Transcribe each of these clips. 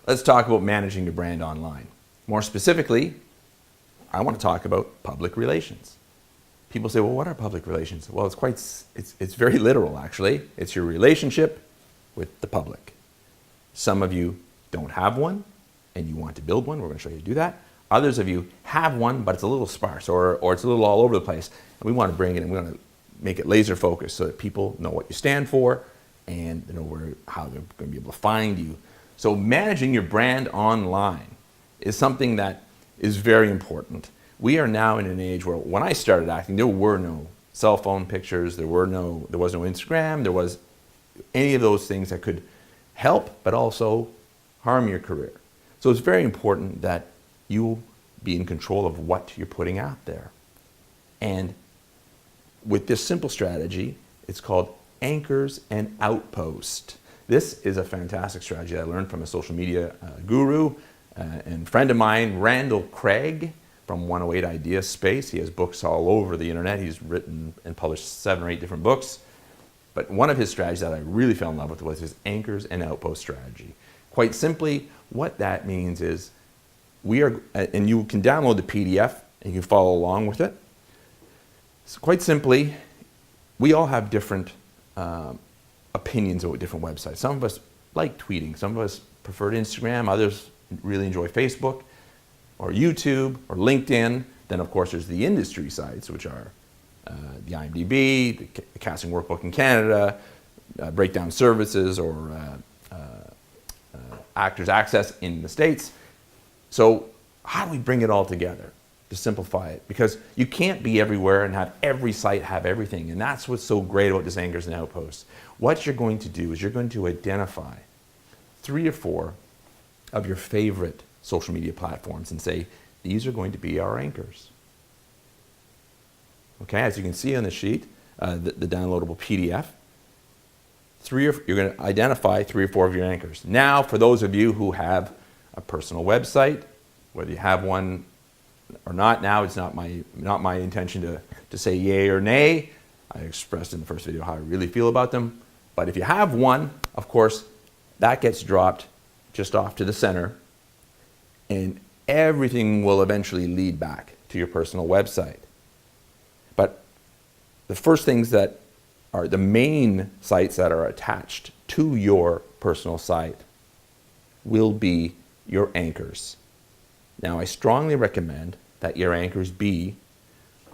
let's talk about managing your brand online. More specifically, I want to talk about public relations. People say, well, what are public relations? Well, it's very literal, actually. It's your relationship with the public. Some of you don't have one and you want to build one. We're going to show you how to do that. Others of you have one, but it's a little sparse or it's a little all over the place. And we want to bring it and we want to make it laser focused so that people know what you stand for and they know how they're going to be able to find you. So managing your brand online is something that is very important. We are now in an age where when I started acting, there were no cell phone pictures, there was no Instagram, there was any of those things that could help but also harm your career. So it's very important that you be in control of what you're putting out there. And with this simple strategy, it's called anchors and outpost. This is a fantastic strategy I learned from a social media guru and friend of mine, Randall Craig from 108 Ideas Space. He has books all over the internet. He's written and published 7 or 8 different books. But one of his strategies that I really fell in love with was his anchors and outpost strategy. Quite simply, what that means is and you can download the PDF and you can follow along with it. So quite simply, we all have different opinions about different websites. Some of us like tweeting. Some of us prefer Instagram. Others really enjoy Facebook or YouTube or LinkedIn. Then, of course, there's the industry sites, which are the IMDb, the Casting Workbook in Canada, Breakdown Services, or Actors Access in the States. So how do we bring it all together to simplify it? Because you can't be everywhere and have every site have everything. And that's what's so great about this anchors and outposts. What you're going to do is you're going to identify 3 or 4 of your favorite social media platforms and say, these are going to be our anchors. Okay, as you can see on the sheet, the downloadable PDF, you're going to identify 3 or 4 of your anchors. Now, for those of you who have a personal website, whether you have one or not, now it's not my intention to say yay or nay. I expressed in the first video how I really feel about them. But if you have one, of course, that gets dropped just off to the center, and everything will eventually lead back to your personal website. But the first things that are the main sites that are attached to your personal site will be your anchors. Now, I strongly recommend that your anchors be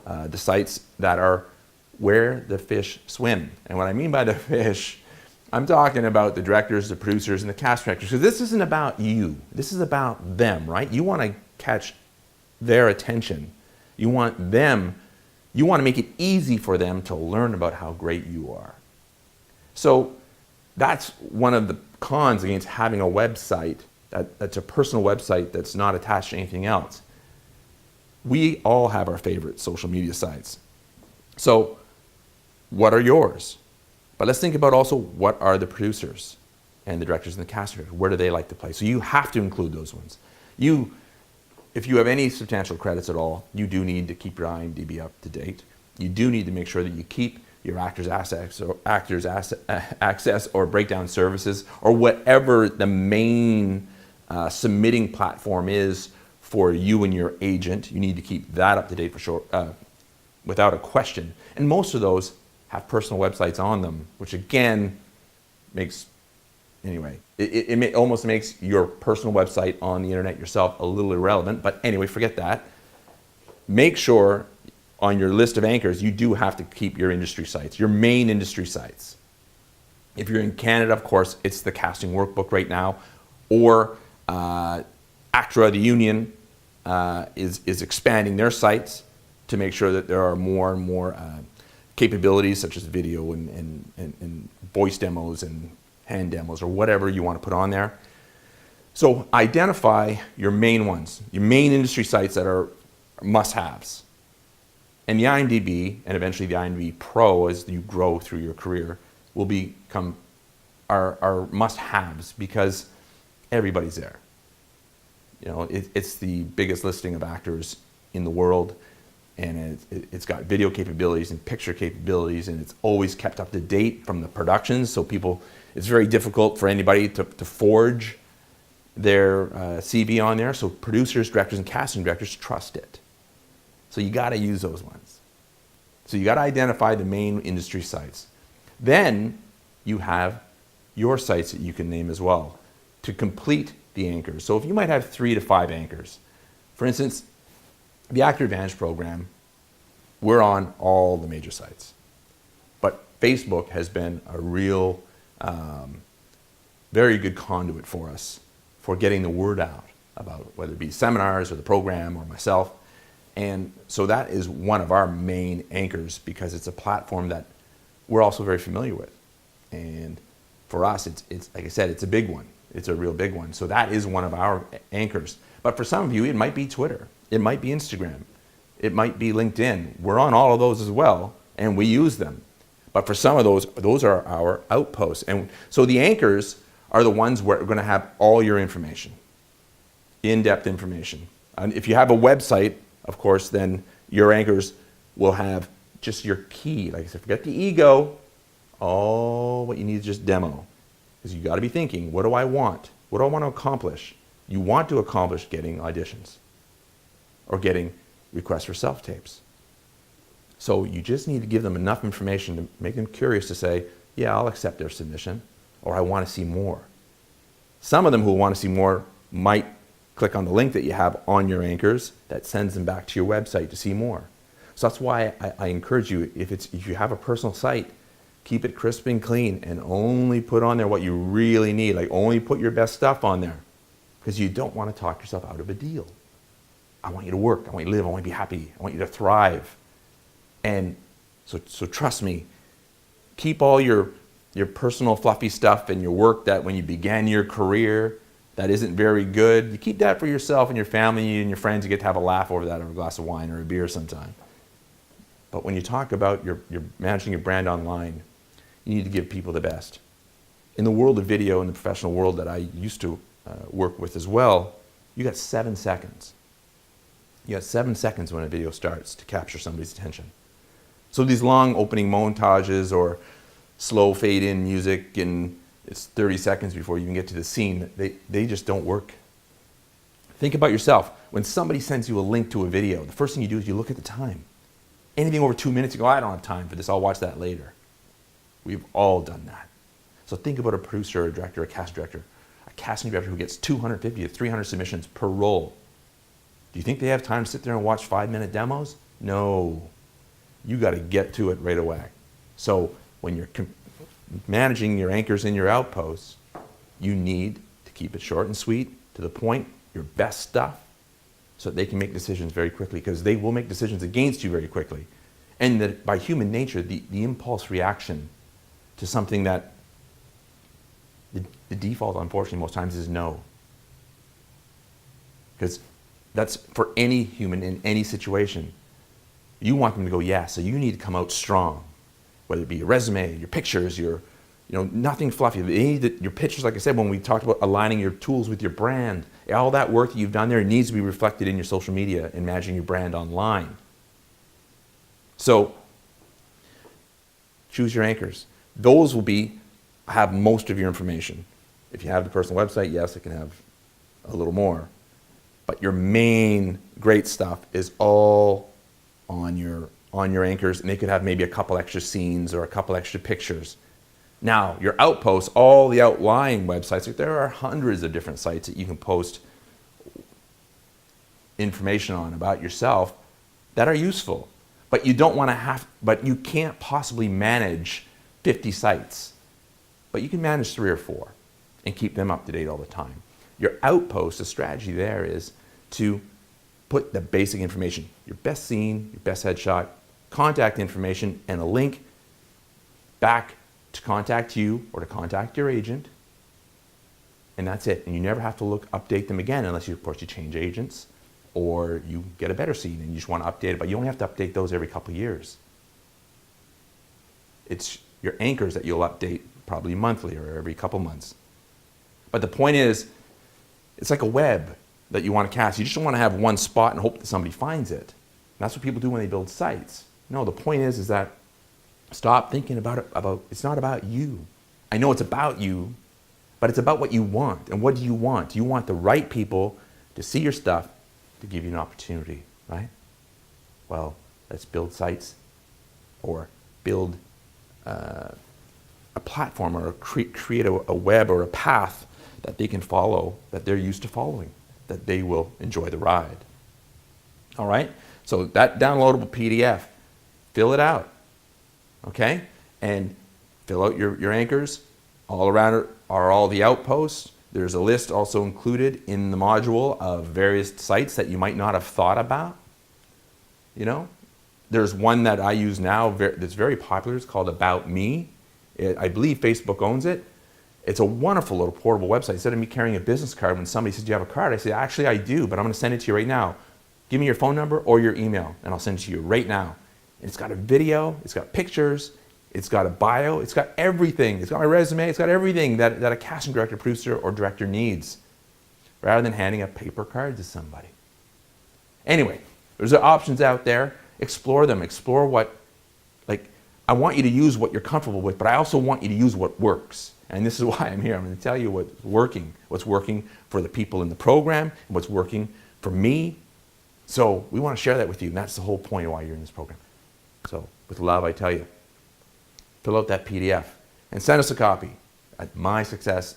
the sites that are where the fish swim. And what I mean by the fish, I'm talking about the directors, the producers, and the cast directors, because this isn't about you. This is about them, right? You want to catch their attention. You want to make it easy for them to learn about how great you are. So that's one of the cons against having a website that's a personal website that's not attached to anything else. We all have our favorite social media sites. So what are yours? But let's think about also what are the producers and the directors and the cast directors. Where do they like to play? So you have to include those ones. If you have any substantial credits at all, you do need to keep your IMDb up to date. You do need to make sure that you keep your Actors Access or Breakdown Services or whatever the main submitting platform is for you and your agent. You need to keep that up to date for sure, without a question. And most of those have personal websites on them, which again makes, it almost makes your personal website on the internet yourself a little irrelevant. But anyway, forget that. Make sure on your list of anchors, you do have to keep your industry sites, your main industry sites. If you're in Canada, of course, it's the Casting Workbook right now, or ACTRA, the union, is expanding their sites to make sure that there are more and more capabilities such as video and voice demos and hand demos or whatever you want to put on there. So identify your main ones, your main industry sites that are must-haves. And the IMDb, and eventually the IMDb Pro as you grow through your career, will become our must-haves because everybody's there. It's the biggest listing of actors in the world, and it's got video capabilities and picture capabilities, and it's always kept up to date from the productions. So it's very difficult for anybody to forge their CV on there, so producers, directors, and casting directors trust it. So you got to use those ones. So you got to identify the main industry sites. Then you have your sites that you can name as well to complete the anchors. So if you might have 3 to 5 anchors, for instance, the Actor Advantage program, we're on all the major sites. But Facebook has been a real, very good conduit for us for getting the word out about whether it be seminars or the program or myself. And so that is one of our main anchors because it's a platform that we're also very familiar with. And for us, it's like I said, it's a big one. It's a real big one. So that is one of our anchors. But for some of you, it might be Twitter. It might be Instagram. It might be LinkedIn. We're on all of those as well, and we use them. But for some of those are our outposts. And so the anchors are the ones where we're going to have all your information, in-depth information. And if you have a website, of course, then your anchors will have just your key. Like I said, forget the ego. All what you need is just demo. Because you got to be thinking, what do I want? What do I want to accomplish? You want to accomplish getting auditions or getting requests for self-tapes. So you just need to give them enough information to make them curious to say, yeah, I'll accept their submission, or I want to see more. Some of them who want to see more might click on the link that you have on your anchors that sends them back to your website to see more. So that's why I encourage you, if you have a personal site, keep it crisp and clean and only put on there what you really need. Like only put your best stuff on there because you don't want to talk yourself out of a deal. I want you to work. I want you to live. I want you to be happy. I want you to thrive. And so trust me, keep all your personal fluffy stuff and your work that when you began your career that isn't very good, you keep that for yourself and your family and your friends. You get to have a laugh over that over a glass of wine or a beer sometime. But when you talk about your managing your brand online, you need to give people the best. In the world of video, in the professional world that I used to work with as well, you got 7 seconds. You got 7 seconds when a video starts to capture somebody's attention. So these long opening montages or slow fade in music and it's 30 seconds before you even get to the scene, they just don't work. Think about yourself. When somebody sends you a link to a video, the first thing you do is you look at the time. Anything over 2 minutes, you go, I don't have time for this, I'll watch that later. We've all done that. So think about a producer, a director, a casting director who gets 250 to 300 submissions per role. Do you think they have time to sit there and watch 5-minute demos? No. You got to get to it right away. So when you're managing your anchors and your outposts, you need to keep it short and sweet, to the point, your best stuff, so that they can make decisions very quickly, because they will make decisions against you very quickly. And that by human nature, the impulse reaction to something that the default, unfortunately, most times is no. Because that's for any human in any situation. You want them to go yes, so you need to come out strong, whether it be your resume, your pictures, nothing fluffy. Your pictures, like I said, when we talked about aligning your tools with your brand, all that work that you've done there needs to be reflected in your social media and managing your brand online. So choose your anchors. Those will have most of your information. If you have the personal website, yes, it can have a little more. But your main great stuff is all on your anchors, and they could have maybe a couple extra scenes or a couple extra pictures. Now, your outposts, all the outlying websites, there are hundreds of different sites that you can post information on about yourself that are useful. But you don't want to but you can't possibly manage 50 sites. But you can manage 3 or 4 and keep them up to date all the time. Your outpost, the strategy there is to put the basic information, your best scene, your best headshot, contact information, and a link back to contact you or to contact your agent. And that's it. And you never have to update them again unless you, of course, you change agents or you get a better scene and you just want to update it. But you only have to update those every couple of years. It's your anchors that you'll update probably monthly or every couple months. But the point is, it's like a web that you want to cast. You just don't want to have one spot and hope that somebody finds it. And that's what people do when they build sites. No, the point is that stop thinking about it's not about you. I know it's about you, But it's about what you want. And what do you want? You want the right people to see your stuff, to give you an opportunity, right? Well, let's build sites or build a platform or create a web or a path that they can follow, that they're used to following, that they will enjoy the ride. All right? So that downloadable PDF, fill it out, okay? And fill out your anchors. All around it are all the outposts. There's a list also included in the module of various sites that you might not have thought about. You know, there's one that I use now that's very popular. It's called About Me. I believe Facebook owns it. It's a wonderful little portable website. Instead of me carrying a business card, when somebody says, do you have a card? I say, actually, I do, but I'm going to send it to you right now. Give me your phone number or your email, and I'll send it to you right now. And it's got a video, it's got pictures, it's got a bio, it's got everything. It's got my resume, it's got everything that a casting director, producer, or director needs, rather than handing a paper card to somebody. Anyway, there's options out there. Explore them. Explore what, I want you to use what you're comfortable with, but I also want you to use what works. And this is why I'm here. I'm going to tell you what's working for the people in the program, and what's working for me. So we want to share that with you, and that's the whole point of why you're in this program. So with love, I tell you, fill out that PDF and send us a copy at mysuccess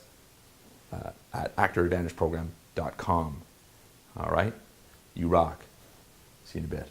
at actoradvantageprogram.com. All right? You rock. See you in a bit.